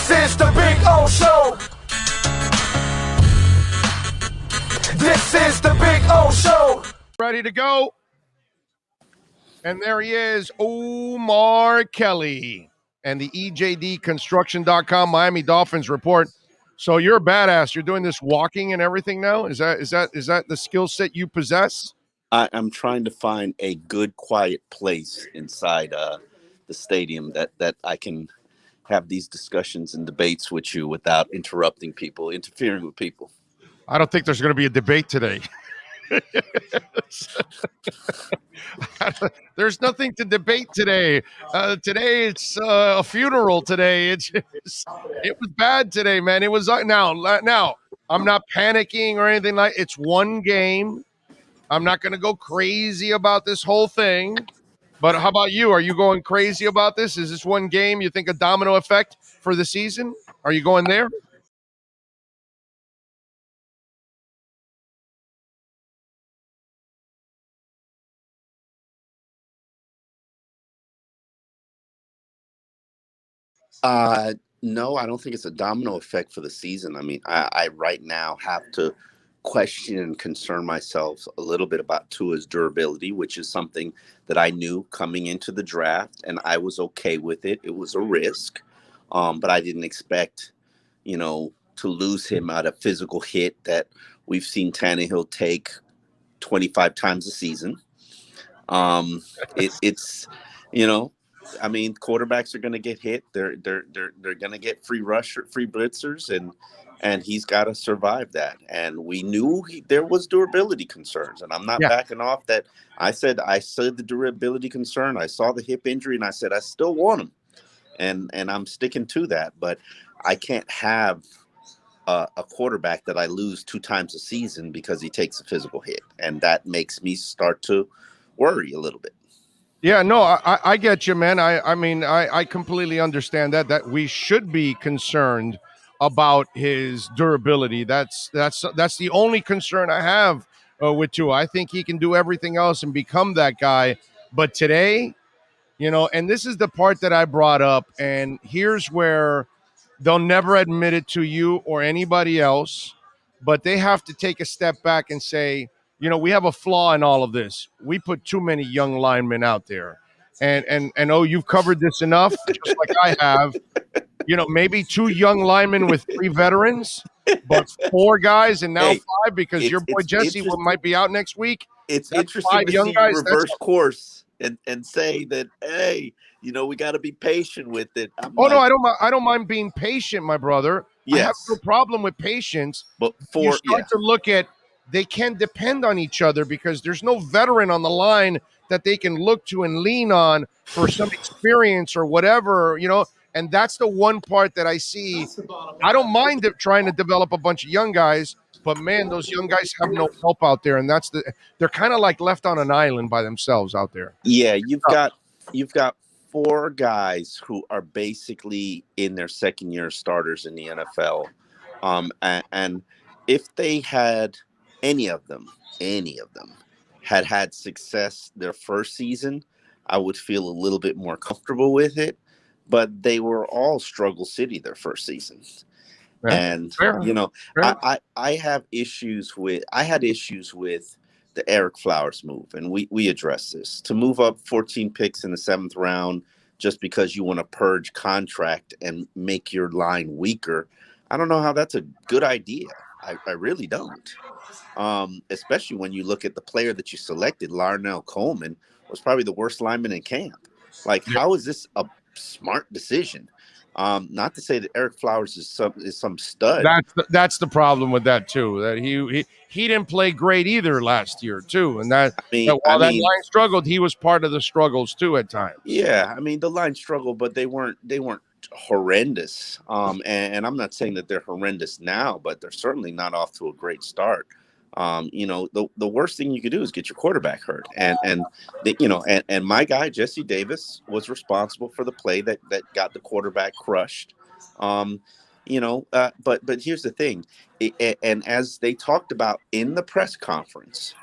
This is the Big O Show. This is the Big O Show. Ready to go. And there he is, Omar Kelly, and the EJDConstruction.com Miami Dolphins report. So you're a badass. You're doing this walking and everything now? Is that the skill set you possess? I'm trying to find a good, quiet place inside the stadium that I can have these discussions and debates with you without interrupting people, interfering with people. I don't think there's going to be a debate today. There's nothing to debate today. Today it's a funeral. Today it was bad today, man. It was now. I'm not panicking or anything like. It's one game. I'm not going to go crazy about this whole thing. But how about you? Are you going crazy about this? Is this one game? You think a domino effect for the season? Are you going there? No, I don't think it's a domino effect for the season. I mean, I right now have to question and concern myself a little bit about Tua's durability, which is something that I knew coming into the draft, and I was okay with it. It was a risk, but I didn't expect, to lose him at a physical hit that we've seen Tannehill take 25 times a season. It's I mean, quarterbacks are going to get hit. They're going to get free blitzers, and he's got to survive that. And we knew there was durability concerns, and I'm not backing off that. I said the durability concern. I saw the hip injury, and I said I still want him, and I'm sticking to that. But I can't have a quarterback that I lose 2 times a season because he takes a physical hit, and that makes me start to worry a little bit. Yeah, no, I get you, man. I mean, I completely understand that we should be concerned about his durability. That's the only concern I have with Tua. I think he can do everything else and become that guy. But today, and this is the part that I brought up, and here's where they'll never admit it to you or anybody else, but they have to take a step back and say, we have a flaw in all of this. We put too many young linemen out there. And you've covered this enough, just like I have. Maybe 2 young linemen with 3 veterans, but 4 guys and now 5 because your boy Jesse might be out next week. It's That's interesting 5 to young see guys. reverse course and say that, hey, we got to be patient with it. No, I don't mind being patient, my brother. Yes. I have no problem with patience. But you start to look at, they can depend on each other because there's no veteran on the line that they can look to and lean on for some experience or whatever, and that's the one part that I see. I don't mind trying to develop a bunch of young guys, but man, those young guys have no help out there, and they're kind of like left on an island by themselves out there. Yeah, you've got 4 guys who are basically in their second year starters in the NFL, and if they had any of them had success their first season, I would feel a little bit more comfortable with it. But they were all struggle city their first season. Yeah, and fair. I had issues with the Eric Flowers move, and we addressed this to move up 14 picks in the 7th round just because you want to purge contract and make your line weaker. I don't know how that's a good idea. I really don't. Especially when you look at the player that you selected, Larnell Coleman was probably the worst lineman in camp. Like, how is this a smart decision? Not to say that Eric Flowers is some stud. That's the problem with that too. That he didn't play great either last year too, and that while that line struggled, he was part of the struggles too at times. Yeah, I mean the line struggled, but they weren't horrendous. And I'm not saying that they're horrendous now, but they're certainly not off to a great start. The worst thing you could do is get your quarterback hurt, and my guy Jesse Davis was responsible for the play that got the quarterback crushed. But here's the thing, and as they talked about in the press conference,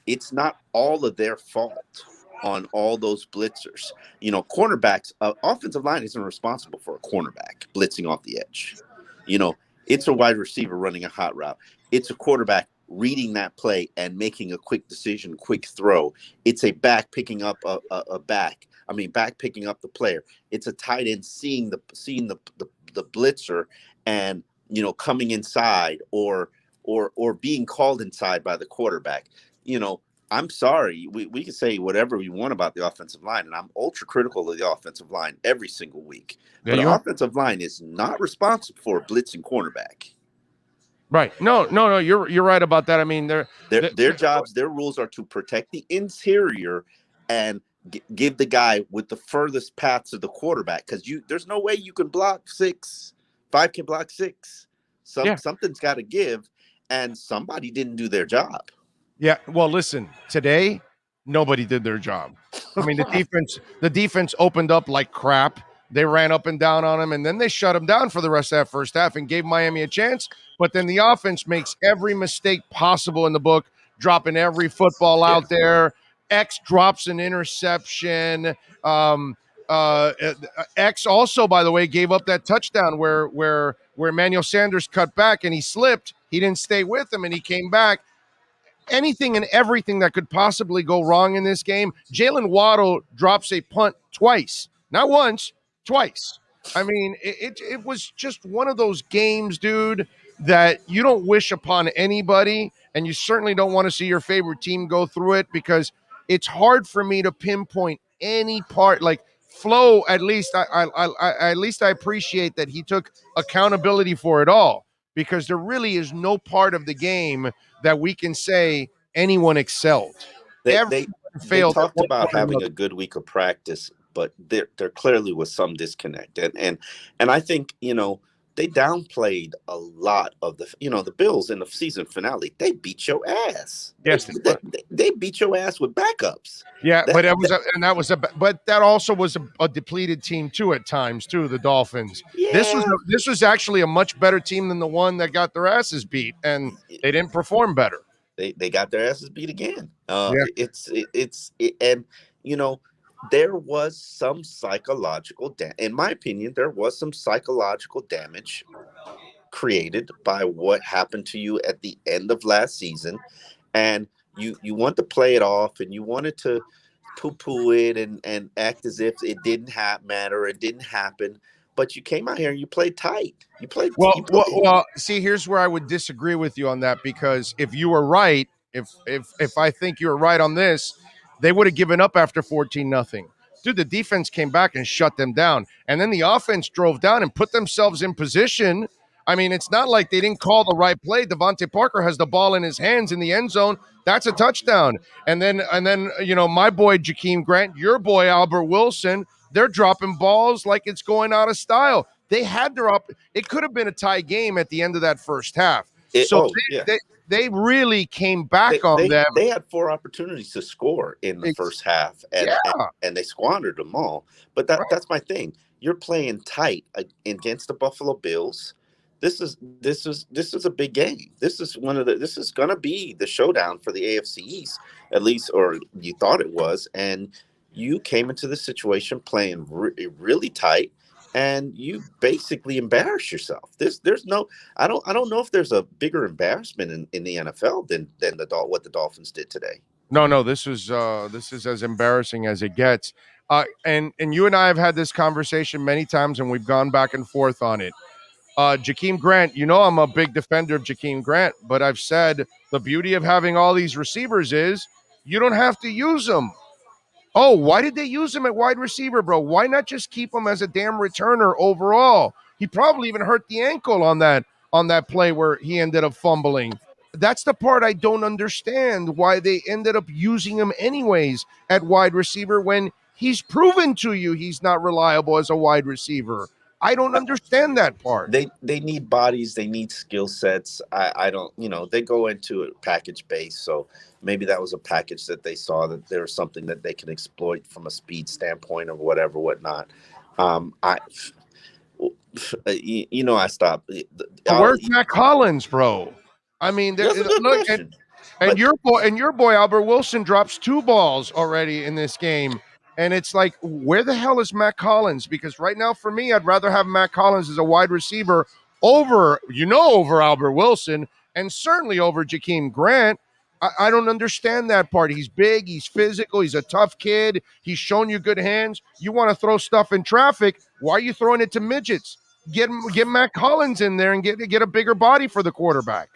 it's not all of their fault. on all those blitzers. Cornerbacks, offensive line isn't responsible for a cornerback blitzing off the edge. It's a wide receiver running a hot route. It's a quarterback reading that play and making a quick decision, quick throw. It's a back picking up back picking up the player. It's a tight end seeing the blitzer and coming inside or being called inside by the quarterback. I'm sorry, we can say whatever we want about the offensive line, and I'm ultra critical of the offensive line every single week. But the offensive line is not responsible for a blitzing cornerback. Right. No. You're right about that. I mean, their jobs, their rules are to protect the interior and give the guy with the furthest path to the quarterback, because there's no way you can block 6. 5 can block 6. Something's got to give, and somebody didn't do their job. Yeah, well, listen, today nobody did their job. I mean, the defense opened up like crap. They ran up and down on him, and then they shut him down for the rest of that first half and gave Miami a chance. But then the offense makes every mistake possible in the book, dropping every football out there. X drops an interception. X also, by the way, gave up that touchdown where Emmanuel Sanders cut back and he slipped. He didn't stay with him, and he came back. Anything and everything that could possibly go wrong in this game. Jalen Waddle drops a punt twice, not once, twice. I mean, it was just one of those games, dude, that you don't wish upon anybody, and you certainly don't want to see your favorite team go through it, because it's hard for me to pinpoint any part. Like Flo, at least I appreciate that he took accountability for it all, because there really is no part of the game that we can say anyone excelled. They talked about having a good week of practice, but there clearly was some disconnect, and I think they downplayed a lot of the Bills in the season finale. They beat your ass. Yes, they beat your ass with backups. Yeah, but that also was a depleted team too at times too. The Dolphins. Yeah. This was actually a much better team than the one that got their asses beat, and they didn't perform better. They got their asses beat again. There was some psychological in my opinion, there was some psychological damage created by what happened to you at the end of last season, and you want to play it off, and you wanted to poo-poo it and act as if it didn't matter, it didn't happen. But you came out here and you played tight. Well, see, here's where I would disagree with you on that, because if you were right, if I think you were right on this, they would have given up after 14-0. Dude, the defense came back and shut them down. And then the offense drove down and put themselves in position. I mean, it's not like they didn't call the right play. Devontae Parker has the ball in his hands in the end zone. That's a touchdown. And then my boy Jakeem Grant, your boy Albert Wilson, they're dropping balls like it's going out of style. They had it could have been a tie game at the end of that first half. They really came back on them. They had 4 opportunities to score in the first half, and they squandered them all. But that's my thing. You're playing tight against the Buffalo Bills. This is a big game. This is going to be the showdown for the AFC East, at least, or you thought it was. And you came into the situation playing really tight, and you basically embarrass yourself. I don't know if there's a bigger embarrassment in the NFL than what the Dolphins did today. No, this is as embarrassing as it gets. And you and I have had this conversation many times, and we've gone back and forth on it. Jakeem Grant, I'm a big defender of Jakeem Grant, but I've said the beauty of having all these receivers is you don't have to use them. Oh, why did they use him at wide receiver, bro? Why not just keep him as a damn returner overall? He probably even hurt the ankle on that play where he ended up fumbling. That's the part I don't understand, why they ended up using him anyways at wide receiver when he's proven to you he's not reliable as a wide receiver. I don't understand that part. They need bodies. They need skill sets. I don't, they go into it package base. So maybe that was a package that they saw that there was something that they can exploit from a speed standpoint or whatnot. I stopped. Where's Mac Hollins, bro? I mean, that's a good question. And your boy Albert Wilson drops 2 balls already in this game. And it's like, where the hell is Matt Collins? Because right now, for me, I'd rather have Matt Collins as a wide receiver over Albert Wilson, and certainly over Jakeem Grant. I don't understand that part. He's big, he's physical, he's a tough kid. He's shown you good hands. You want to throw stuff in traffic. Why are you throwing it to midgets? Get Matt Collins in there and get a bigger body for the quarterback.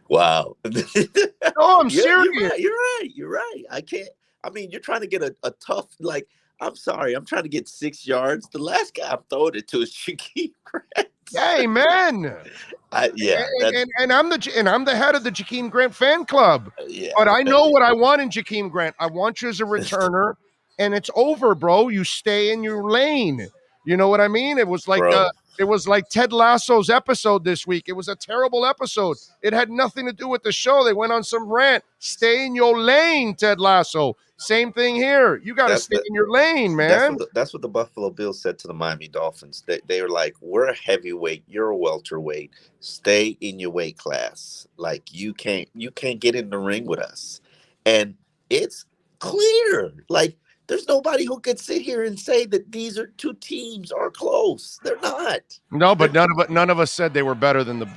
Wow. No, I'm serious. You're right. I can't. I mean, you're trying to get a tough, like, I'm sorry, I'm trying to get 6 yards. The last guy I'm throwing it to is Jakeem Grant. Hey, man. And I'm the head of the Jakeem Grant fan club. But I know what I want in Jakeem Grant. I want you as a returner, and it's over, bro. You stay in your lane. You know what I mean? It was like Ted Lasso's episode this week. It was a terrible episode. It had nothing to do with the show. They went on some rant. Stay in your lane, Ted Lasso. Same thing here. You got to stay in your lane, man. That's what the Buffalo Bills said to the Miami Dolphins. They were like, we're a heavyweight. You're a welterweight. Stay in your weight class. Like, you can't get in the ring with us. And it's clear. Like, there's nobody who could sit here and say that these are 2 teams are close. They're not. No, but none of us said they were better than the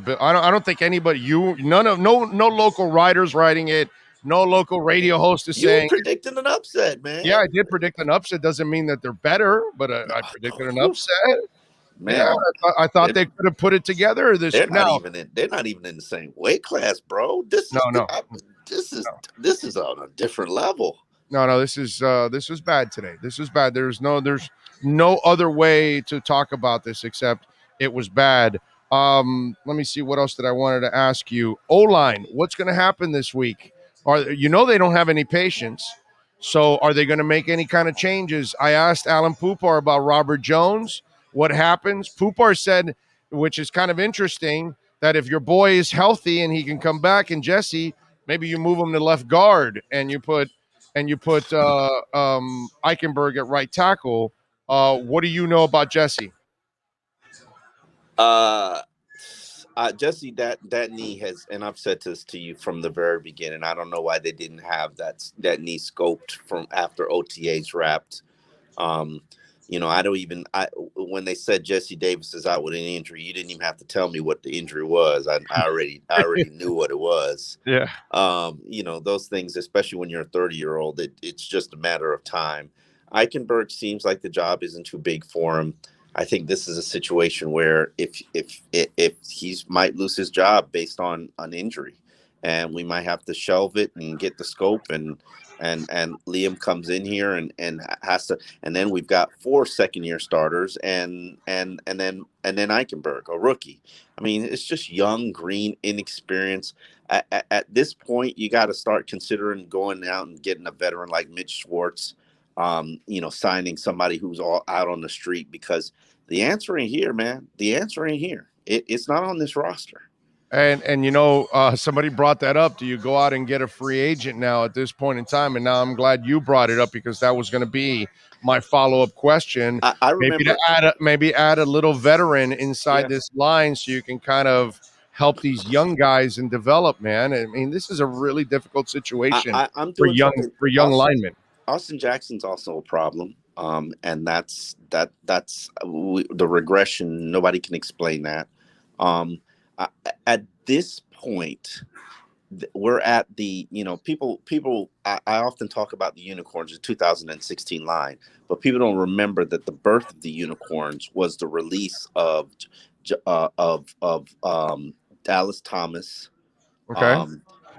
Bills. I don't think anybody. No local writers writing it. No local radio host is saying. You predicted an upset, man. Yeah, I did predict an upset. Doesn't mean that they're better, but I predicted an upset. Man, yeah, I thought they could have put it together. They're not even in the same weight class, bro. This is on a different level. No, this was bad today. This was bad. There's no other way to talk about this except it was bad. Let me see, what else did I wanted to ask you. O-line, what's going to happen this week? They don't have any patience. So are they going to make any kind of changes? I asked Alan Poupar about Robert Jones. What happens? Poupar said, which is kind of interesting, that if your boy is healthy and he can come back, and Jesse, maybe you move him to left guard and you put Eichenberg at right tackle. What do you know about Jesse? Jesse, that knee has, and I've said this to you from the very beginning. I don't know why they didn't have that knee scoped from after OTAs wrapped. When they said Jesse Davis is out with an injury, you didn't even have to tell me what the injury was. I already knew what it was. Yeah. Those things, especially when you're a 30-year-old, it's just a matter of time. Eichenberg seems like the job isn't too big for him. I think this is a situation where if he might lose his job based on an injury, and we might have to shelve it and get the scope, and Liam comes in here and has to, and then we've got 4 second-year starters and then Eichenberg, a rookie. I mean, it's just young, green, inexperienced. At this point, you got to start considering going out and getting a veteran like Mitch Schwartz. Signing somebody who's all out on the street, because the answer ain't here, man. The answer ain't here. It's not on this roster. And somebody brought that up. Do you go out and get a free agent now at this point in time? And now I'm glad you brought it up, because that was going to be my follow-up question. I remember maybe add a little veteran inside this line so you can kind of help these young guys and develop, man. I mean, this is a really difficult situation for young linemen. Austin Jackson's also a problem, and that's the regression. Nobody can explain that. At this point, we're at the people. I often talk about the unicorns, the 2016 line, but people don't remember that the birth of the unicorns was the release of Dallas Thomas. Okay.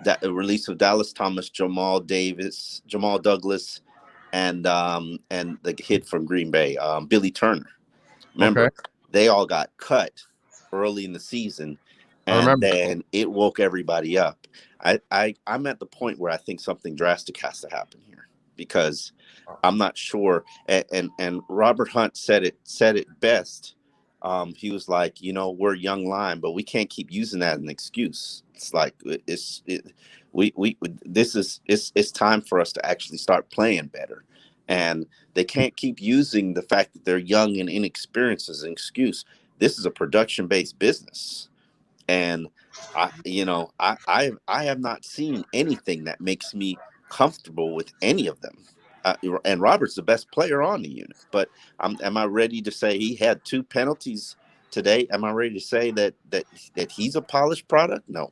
That the release of Dallas Thomas, Jamal Douglas, and the kid from Green Bay, Billy Turner. Remember, they all got cut early in the season, and then it woke everybody up. I'm at the point where I think something drastic has to happen here, because I'm not sure. And Robert Hunt said it best. He was like, we're young line, but we can't keep using that as an excuse. It's like it's time for us to actually start playing better, and they can't keep using the fact that they're young and inexperienced as an excuse. This is a production-based business, And I have not seen anything that makes me comfortable with any of them. And Robert's the best player on the unit, but am I ready to say he had 2 penalties today? Am I ready to say that he's a polished product? No.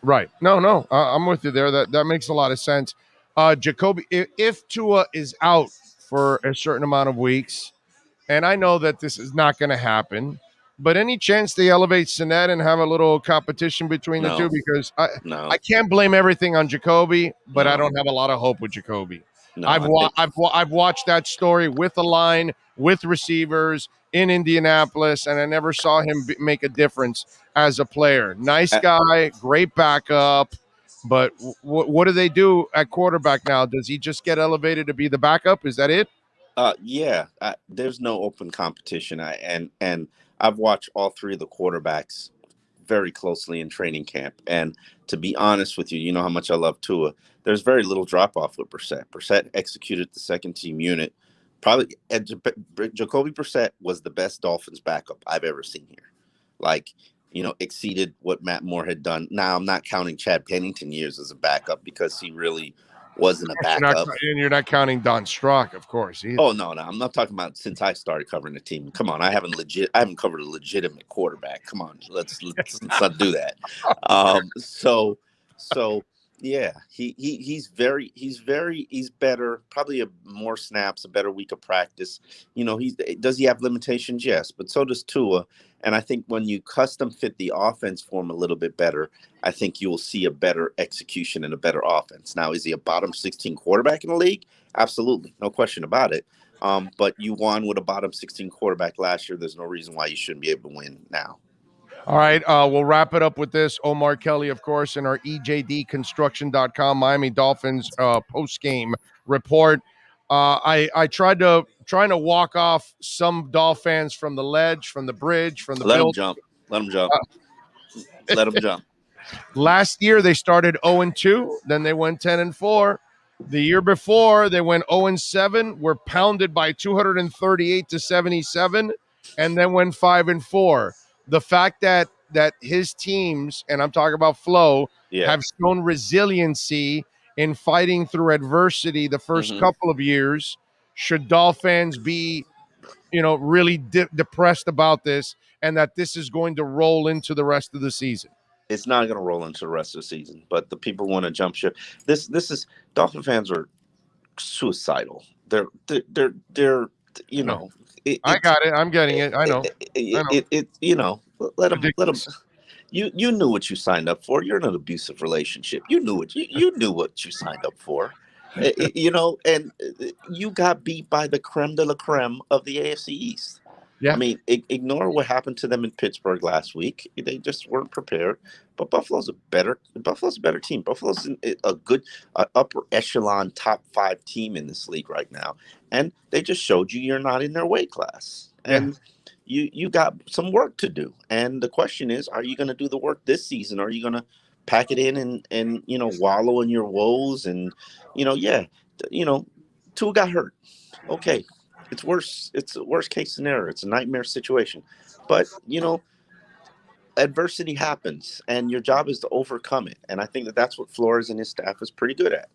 Right. No. I'm with you there. That makes a lot of sense. Jacoby, if Tua is out for a certain amount of weeks, and I know that this is not going to happen, but any chance they elevate Sinet and have a little competition between the two? No. Because No. I can't blame everything on Jacoby, but I No. don't have a lot of hope with Jacoby. No. I've watched that story with the line, with receivers in Indianapolis, and I never saw him make a difference as a player. Nice guy, great backup, but what do they do at quarterback now? Does he just get elevated to be the backup? Is that it? Yeah. There's no open competition. And I've watched all 3 of the quarterbacks very closely in training camp. And to be honest with you, you know how much I love Tua. There's very little drop off with Brissett. Brissett executed the second team unit. Probably Jacoby Brissett was the best Dolphins backup I've ever seen here. Like, exceeded what Matt Moore had done. Now, I'm not counting Chad Pennington years as a backup because he really wasn't a backup. You're not counting Don Strock, of course. Either. Oh no, I'm not talking about since I started covering the team. Come on, I haven't covered a legitimate quarterback. Come on, let's not do that. So yeah, he's better. Probably more snaps, a better week of practice. Does he have limitations? Yes, but so does Tua. And I think when you custom fit the offense for him a little bit better, I think you will see a better execution and a better offense. Now, is he a bottom 16 quarterback in the league? Absolutely, no question about it. But you won with a bottom 16 quarterback last year. There's no reason why you shouldn't be able to win now. All right, we'll wrap it up with this. Omar Kelly, of course, in our EJDConstruction.com Miami Dolphins post-game report. I tried to walk off some Dolphin fans from the ledge, from the bridge, from the build. Let them jump. Let them jump. Last year they started 0-2, then they went 10-4. The year before they went 0-7, were pounded by 238-77, and then went 5-4. The fact that his teams, and I'm talking about Flo, have shown resiliency in fighting through adversity the first couple of years. Should Dolphins be, really depressed about this, and that this is going to roll into the rest of the season? It's not going to roll into the rest of the season, but the people want to jump ship. This is Dolphin fans are suicidal. They're I got it. I'm getting it. I know. Let them. You knew what you signed up for. You're in an abusive relationship. You knew it. You knew what you signed up for. And you got beat by the creme de la creme of the AFC East. Yeah. I mean, ignore what happened to them in Pittsburgh last week. They just weren't prepared. But Buffalo's a better team. Buffalo's a good upper echelon top 5 team in this league right now. And they just showed you're not in their weight class. And you got some work to do. And the question is, are you going to do the work this season? Or are you going to pack it in and wallow in your woes? And, Tua got hurt. Okay. It's worse. It's a worst case scenario. It's a nightmare situation. But, adversity happens, and your job is to overcome it. And I think that's what Flores and his staff is pretty good at.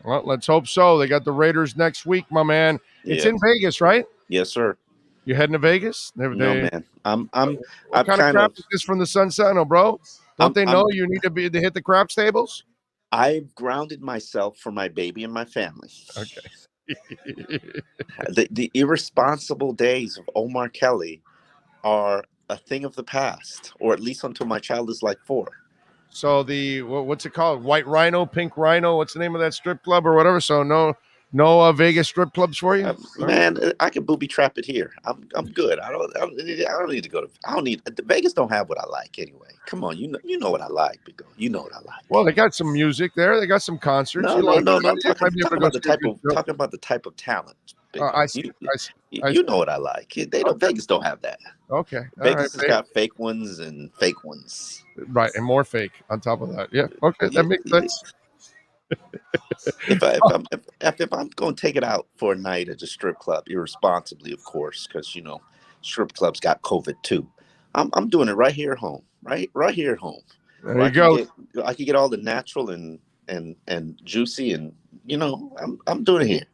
Well, let's hope so. They got the Raiders next week, my man. It's in Vegas, right? Yes, sir. You heading to Vegas? No, man. What kind of crap is this from the Sun Sentinel, bro? Don't they know you need to hit the craps tables? I've grounded myself for my baby and my family. Okay. The irresponsible days of Omar Kelly are a thing of the past, or at least until my child is like 4. So what's it called? White Rhino, Pink Rhino. What's the name of that strip club or whatever? So no Vegas strip clubs for you, man. I can booby trap it here. I'm good. I don't need to go to. I don't need. Vegas don't have what I like anyway. Come on, you know what I like, Bigo. You know what I like. Well, they got some music there. They got some concerts. No. I'm talking about the type of talent. I see. You know what I like. Vegas don't have that. Okay. Vegas has got fake ones and fake ones. Right, and more fake on top of that. Yeah. Okay, that makes sense. If I'm going to take it out for a night at a strip club, irresponsibly, of course, because strip clubs got COVID too. I'm doing it right here at home, right here at home. There you go. I can get all the natural and juicy, and I'm doing it here.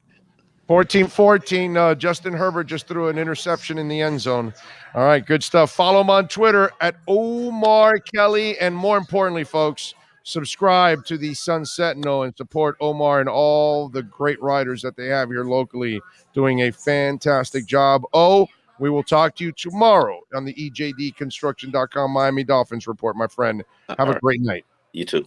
14-14, Justin Herbert just threw an interception in the end zone. All right, good stuff. Follow him on Twitter at Omar Kelly. And more importantly, folks, subscribe to the Sun Sentinel and support Omar and all the great writers that they have here locally doing a fantastic job. We will talk to you tomorrow on the EJDConstruction.com Miami Dolphins report, my friend. Have a great night. You too.